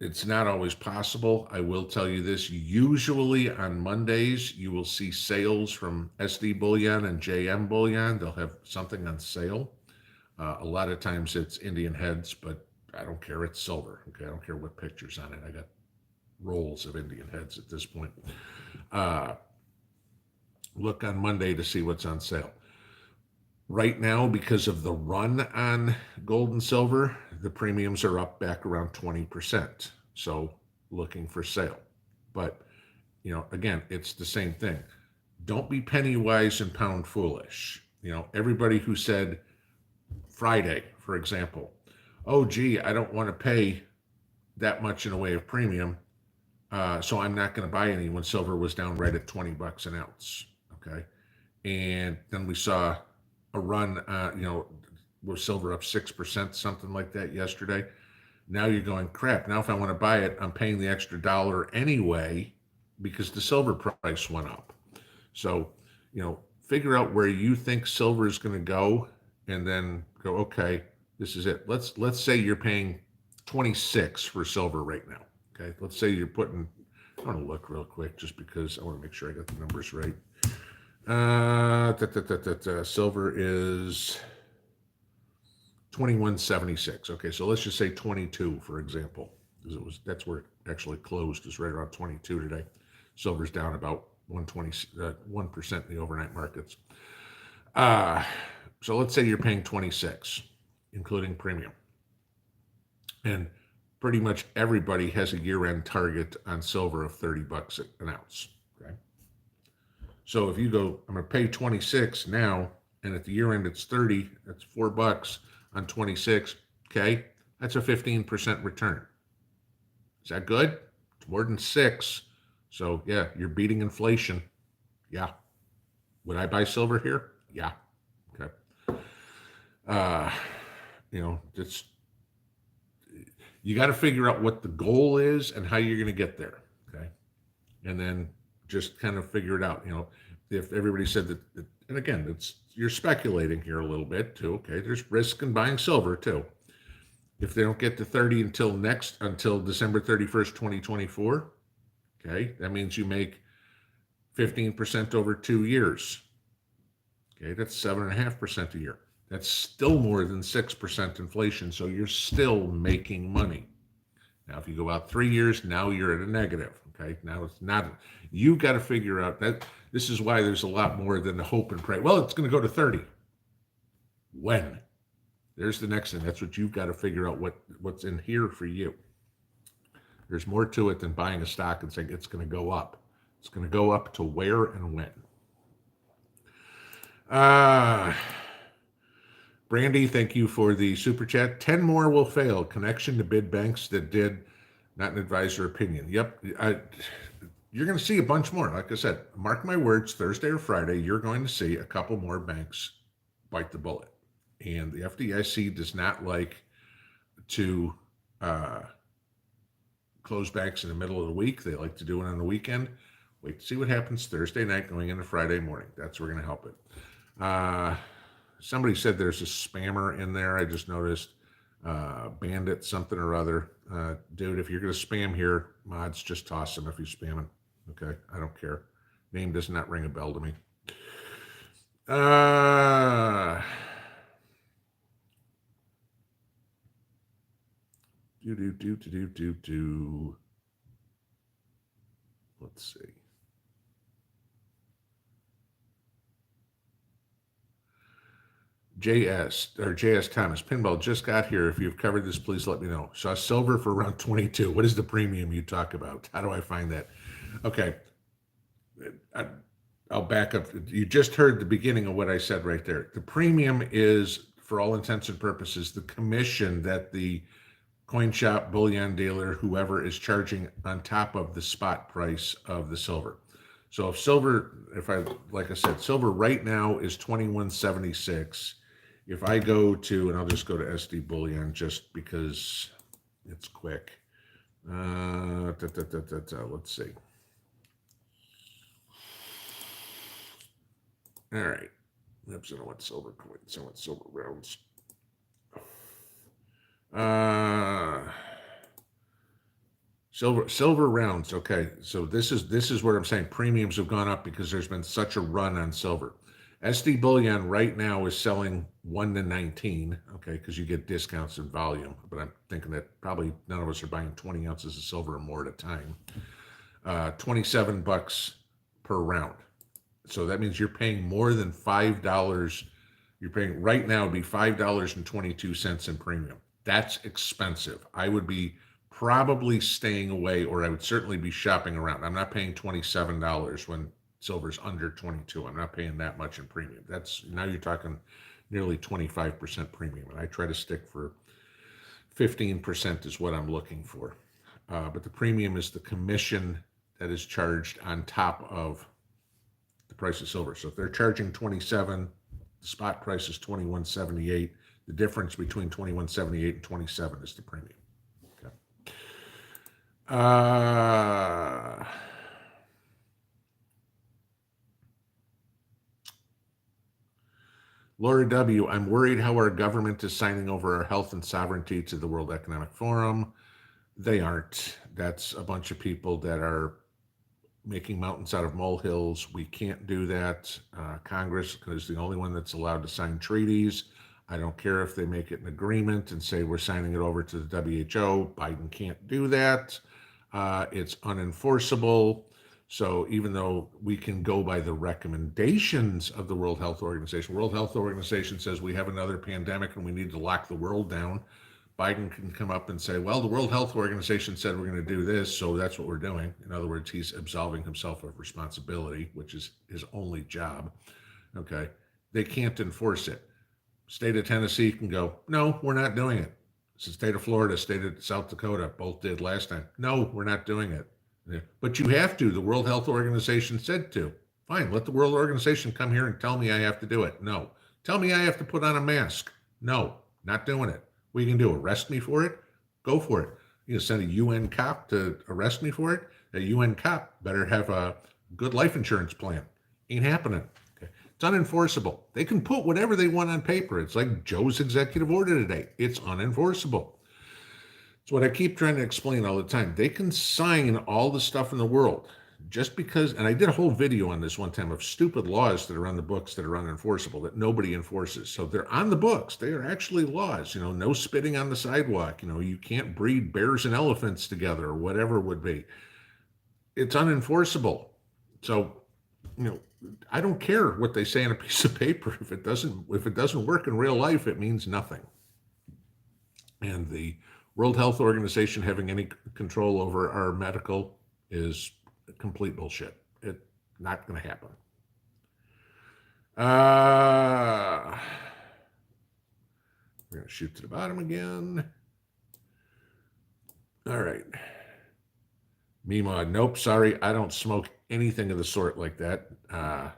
It's not always possible. I will tell you this. Usually on Mondays, you will see sales from SD Bullion and JM Bullion. They'll have something on sale. A lot of times it's Indian heads, but I don't care. It's silver. Okay, I don't care what picture's on it. I got rolls of Indian heads at this point. Look on Monday to see what's on sale. Right now, because of the run on gold and silver, the premiums are up back around 20%. So looking for sale. But, again, it's the same thing. Don't be penny wise and pound foolish. Everybody who said Friday, for example, oh, gee, I don't want to pay that much in a way of premium, so I'm not going to buy any when silver was down right at 20 bucks an ounce. Okay. And then we saw a run, with silver up 6%, something like that yesterday. Now you're going, crap. Now, if I want to buy it, I'm paying the extra dollar anyway because the silver price went up. So, figure out where you think silver is going to go and then go, okay, this is it. Let's say you're paying 26 for silver right now. Okay. Let's say you're putting, I want to look real quick just because I want to make sure I got the numbers right. Silver is 21.76. Okay, so let's just say 22, for example, because that's where it actually closed, is right around 22 today. Silver's down about 1% in the overnight markets. So let's say you're paying 26, including premium. And pretty much everybody has a year-end target on silver of 30 bucks an ounce. Okay. So if you go, I'm going to pay 26 now, and at the year end it's 30, that's $4 on 26. Okay. That's a 15% return. Is that good? It's more than 6. So yeah, you're beating inflation. Yeah. Would I buy silver here? Yeah. Okay. It's, you got to figure out what the goal is and how you're going to get there. Okay. And then just kind of figure it out. If everybody said that, and again, you're speculating here a little bit too. Okay. There's risk in buying silver too. If they don't get to 30 until December 31st, 2024, okay, that means you make 15% over 2 years. Okay, that's 7.5% a year. That's still more than 6% inflation, so you're still making money. Now, if you go out 3 years, now you're at a negative. Okay, now it's not. You've got to figure out that this is why there's a lot more than the hope and pray. Well, it's going to go to 30. When? There's the next thing. That's what you've got to figure out what's in here for you. There's more to it than buying a stock and saying it's going to go up. It's going to go up to where and when. Brandy, thank you for the super chat. 10 more will fail. Connection to bid banks that did, not an advisor opinion. Yep. You're going to see a bunch more. Like I said, mark my words, Thursday or Friday, you're going to see a couple more banks bite the bullet. And the FDIC does not like to close banks in the middle of the week. They like to do it on the weekend. Wait to see what happens Thursday night going into Friday morning. That's where we're going to help it. Somebody said there's a spammer in there. I just noticed Bandit something or other. Dude, if you're going to spam here, mods, just toss them if you spam it. Okay, I don't care. Name does not ring a bell to me. Let's see. JS Thomas, Pinball just got here. If you've covered this, please let me know. Saw silver for around 22. What is the premium you talk about? How do I find that? Okay. I'll back up. You just heard the beginning of what I said right there. The premium is, for all intents and purposes, the commission that the coin shop, bullion dealer, whoever is charging on top of the spot price of the silver. So if silver, like I said, silver right now is 21.76. If I go to, and I'll just go to SD Bullion just because it's quick. Let's see. All right. Oops, I don't want silver coins. I want silver rounds. Silver rounds. Okay, so this is what I'm saying. Premiums have gone up because there's been such a run on silver. SD Bullion right now is selling 1 to 19. Okay, because you get discounts in volume. But I'm thinking that probably none of us are buying 20 ounces of silver or more at a time. $27 per round. So that means you're paying more than $5. You're paying right now would be $5.22 in premium. That's expensive. I would be probably staying away, or I would certainly be shopping around. I'm not paying $27 when silver's under 22. I'm not paying that much in premium. That's now you're talking nearly 25% premium, and I try to stick for 15% is what I'm looking for. But the premium is the commission that is charged on top of the price of silver. So if they're charging 27, the spot price is 21.78. The difference between 21.78 and 27 is the premium. Okay. Laura W., I'm worried how our government is signing over our health and sovereignty to the World Economic Forum. They aren't. That's a bunch of people that are making mountains out of molehills. We can't do that. Congress is the only one that's allowed to sign treaties. I don't care if they make it an agreement and say we're signing it over to the WHO. Biden can't do that. It's unenforceable. So even though we can go by the recommendations of the World Health Organization says we have another pandemic and we need to lock the world down. Biden can come up and say, well, the World Health Organization said we're going to do this, so that's what we're doing. In other words, he's absolving himself of responsibility, which is his only job. Okay. They can't enforce it. State of Tennessee can go, no, we're not doing it. It's the state of Florida, state of South Dakota, both did last time. No, we're not doing it. But you have to. The World Health Organization said to. Fine, let the World Organization come here and tell me I have to do it. No. Tell me I have to put on a mask. No, not doing it. What you can do, arrest me for it? Go for it. You send a UN cop to arrest me for it? A UN cop better have a good life insurance plan. Ain't happening. Okay. It's unenforceable. They can put whatever they want on paper. It's like Joe's executive order today. It's unenforceable. It's what I keep trying to explain all the time. They can sign all the stuff in the world just because, and I did a whole video on this one time of stupid laws that are on the books that are unenforceable, that nobody enforces. So they're on the books. They are actually laws, no spitting on the sidewalk. You can't breed bears and elephants together or whatever it would be. It's unenforceable. So, I don't care what they say on a piece of paper. If it doesn't work in real life, it means nothing. And the World Health Organization having any control over our medical is complete bullshit. It's not going to happen. We're going to shoot to the bottom again. All right. Mima, nope, sorry, I don't smoke anything of the sort like that. I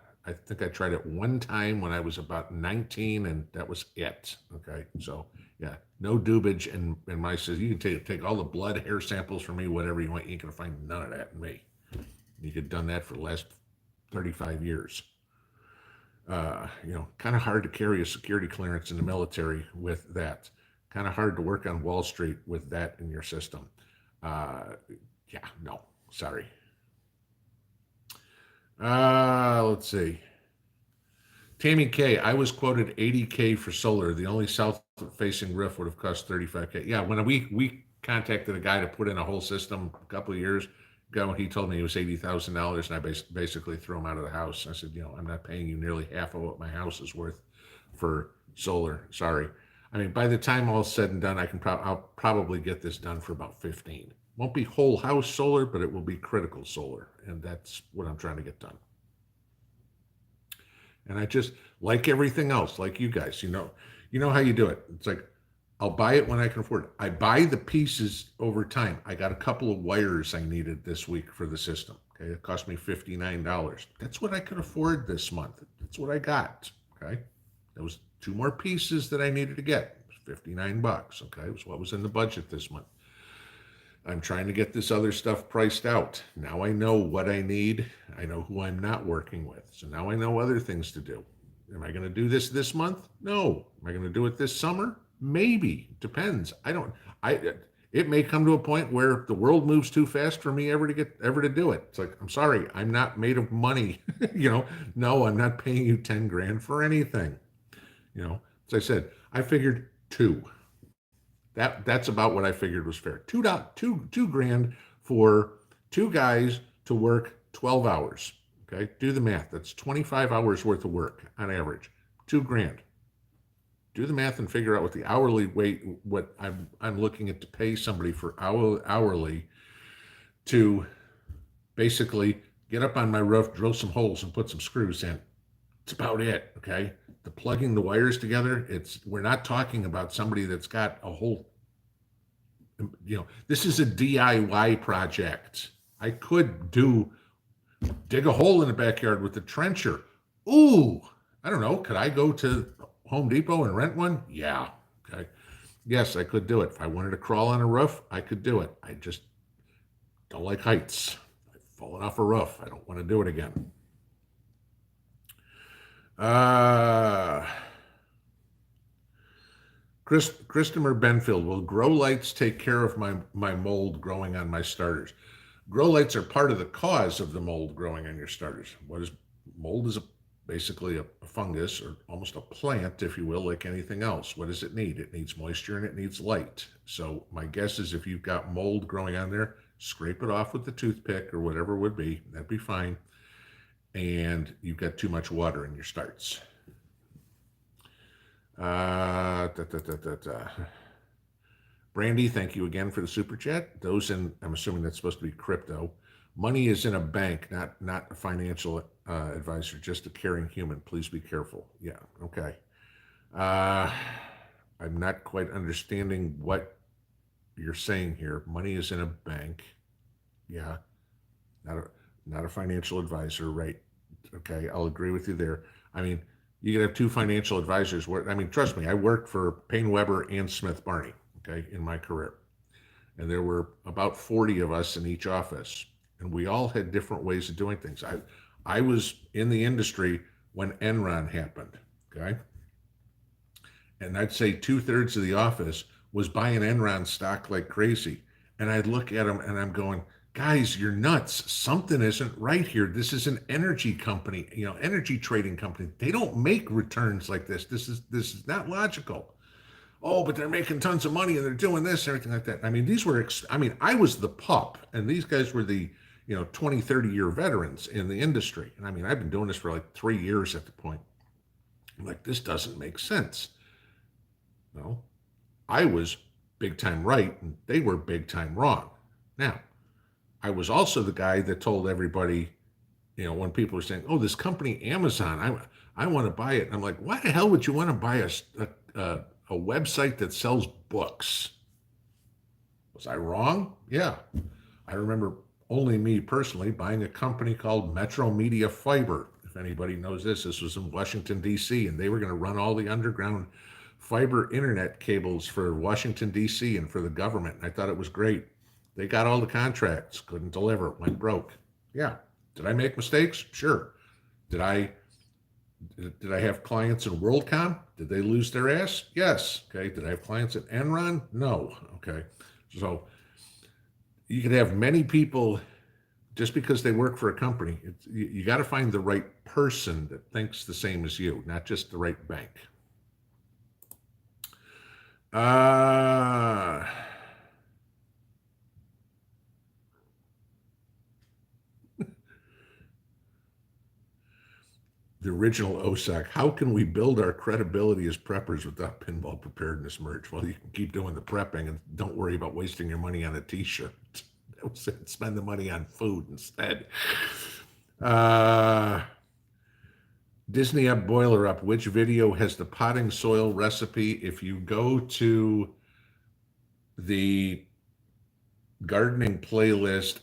think I tried it one time when I was about 19, and that was it. Okay, so yeah, no dubage in my system. You can take all the blood, hair samples from me, whatever you want. You ain't gonna find none of that in me. You could have done that for the last 35 years. Kind of hard to carry a security clearance in the military with that. Kind of hard to work on Wall Street with that in your system. Yeah, no, sorry. Let's see. Tammy K, I was quoted $80K for solar. The only south-facing roof would have cost $35K. Yeah, when we contacted a guy to put in a whole system a couple of years ago, he told me it was $80,000, and I basically threw him out of the house. I said, I'm not paying you nearly half of what my house is worth for solar. Sorry. I mean, by the time all's said and done, I'll probably get this done for about 15. Won't be whole house solar, but it will be critical solar, and that's what I'm trying to get done. And I just, like everything else, like you guys, you know how you do it. It's like, I'll buy it when I can afford it. I buy the pieces over time. I got a couple of wires I needed this week for the system. Okay, it cost me $59. That's what I could afford this month. That's what I got. Okay, there was 2 more pieces that I needed to get. It was $59. Okay, it was what was in the budget this month. I'm trying to get this other stuff priced out. Now I know what I need. I know who I'm not working with. So now I know other things to do. Am I going to do this month? No. Am I going to do it this summer? Maybe. Depends. It may come to a point where the world moves too fast for me ever to do it. It's like, I'm sorry, I'm not made of money. No, I'm not paying you 10 grand for anything. As I said, I figured 2. That's about what I figured was fair. $2 grand for 2 guys to work 12 hours. Okay, do the math. That's 25 hours worth of work on average. $2 grand. do the math and figure out what the hourly rate, what I'm looking at to pay somebody for hourly to basically get up on my roof, drill some holes, and put some screws in. It's about it. Okay. The plugging the wires together, we're not talking about somebody that's got a whole, this is a DIY project. I could dig a hole in the backyard with a trencher. Ooh, I don't know. Could I go to Home Depot and rent one? Yeah. Okay. Yes, I could do it. If I wanted to crawl on a roof, I could do it. I just don't like heights. I've fallen off a roof. I don't want to do it again. Christopher Benfield, will grow lights take care of my mold growing on my starters? Grow lights are part of the cause of the mold growing on your starters. Mold is basically a fungus, or almost a plant, if you will, like anything else. What does it need? It needs moisture and it needs light. So my guess is if you've got mold growing on there, scrape it off with the toothpick or whatever it would be. That'd be fine. And you've got too much water in your starts. Brandy, thank you again for the super chat. I'm assuming that's supposed to be crypto. Money is in a bank, not a financial advisor, just a caring human. Please be careful. Yeah, okay. I'm not quite understanding what you're saying here. Money is in a bank. Yeah, not a financial advisor, right? Okay, I'll agree with you there. I mean, you could have two financial advisors. Trust me, I worked for Payne Weber and Smith Barney, okay, in my career. And there were about 40 of us in each office. And we all had different ways of doing things. I was in the industry when Enron happened, okay? And I'd say 2/3 of the office was buying Enron stock like crazy. And I'd look at them and I'm going, guys, you're nuts. Something isn't right here. This is an energy company, energy trading company. They don't make returns like this. This is not logical. Oh, but they're making tons of money and they're doing this and everything like that. I was the pup and these guys were the, 20, 30-year veterans in the industry. And I've been doing this for like 3 years at the point. I'm like, this doesn't make sense. No, I was big time right and they were big time wrong. Now, I was also the guy that told everybody, when people were saying, oh, this company, Amazon, I want to buy it. And I'm like, why the hell would you want to buy a website that sells books? Was I wrong? Yeah. I remember only me personally buying a company called Metro Media Fiber. If anybody knows this was in Washington, D.C., and they were going to run all the underground fiber internet cables for Washington, D.C. and for the government. And I thought it was great. They got all the contracts, couldn't deliver, went broke. Yeah. Did I make mistakes? Sure. Did I have clients in WorldCom? Did they lose their ass? Yes. Okay. Did I have clients at Enron? No. Okay. So you could have many people just because they work for a company. You got to find the right person that thinks the same as you, not just the right bank. The original OSAC. How can we build our credibility as preppers without pinball preparedness merch? Well, you can keep doing the prepping and don't worry about wasting your money on a t-shirt. That was it. Spend the money on food instead. Disney Up Boiler Up. Which video has the potting soil recipe? If you go to the gardening playlist,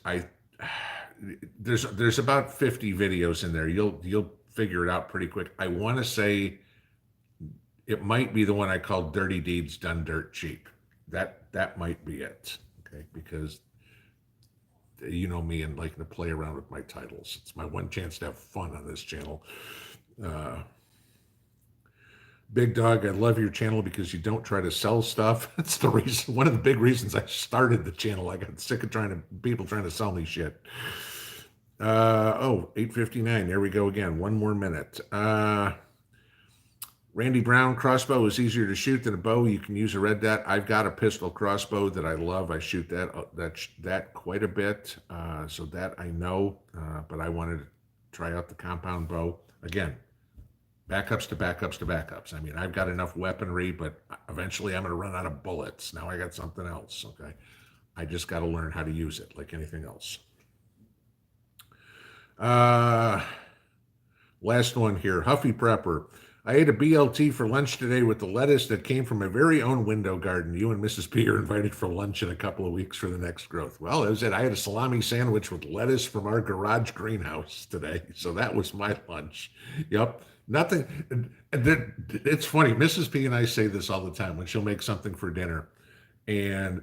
there's about 50 videos in there. You'll figure it out pretty quick. I want to say it might be the one I called Dirty Deeds Done Dirt Cheap. That might be it. Okay, because you know me and liking to play around with my titles. It's my one chance to have fun on this channel. Big Dog, I love your channel because you don't try to sell stuff. That's the reason, one of the big reasons I started the channel. I got sick of people trying to sell me shit. 8:59. There we go again. One more minute. Randy Brown, crossbow is easier to shoot than a bow. You can use a red dot. I've got a pistol crossbow that I love. I shoot that quite a bit. So that I know, but I wanted to try out the compound bow. Again, backups to backups to backups. I mean, I've got enough weaponry, but eventually I'm going to run out of bullets. Now I got something else. Okay. I just got to learn how to use it like anything else. Uh, Last one here. Huffy Prepper. I ate a BLT for lunch today with the lettuce that came from my very own window garden. You and Mrs. P are invited for lunch in a couple of weeks for the next growth. Well, that was it. I had a salami sandwich with lettuce from our garage greenhouse today. So that was my lunch. Yep. Nothing. It's funny. Mrs. P and I say this all the time when she'll make something for dinner. And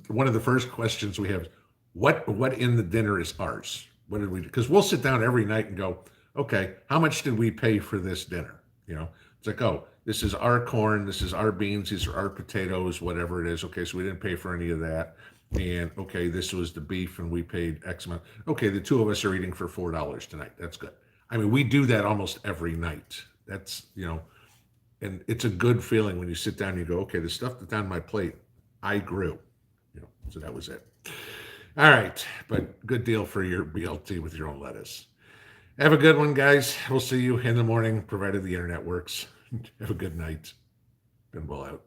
one of the first questions we have is, what in the dinner is ours? What did we do? Because we'll sit down every night and go, okay, how much did we pay for this dinner? You know, it's like, oh, this is our corn, this is our beans, these are our potatoes, whatever it is. Okay, so we didn't pay for any of that. And okay, this was the beef and we paid X amount. Okay, the two of us are eating for $4 tonight. That's good. I mean, we do that almost every night. That's, and it's a good feeling when you sit down and you go, okay, the stuff that's on my plate, I grew. So that was it. All right, but good deal for your BLT with your own lettuce. Have a good one, guys. We'll see you in the morning, provided the internet works. Have a good night. Pinball out.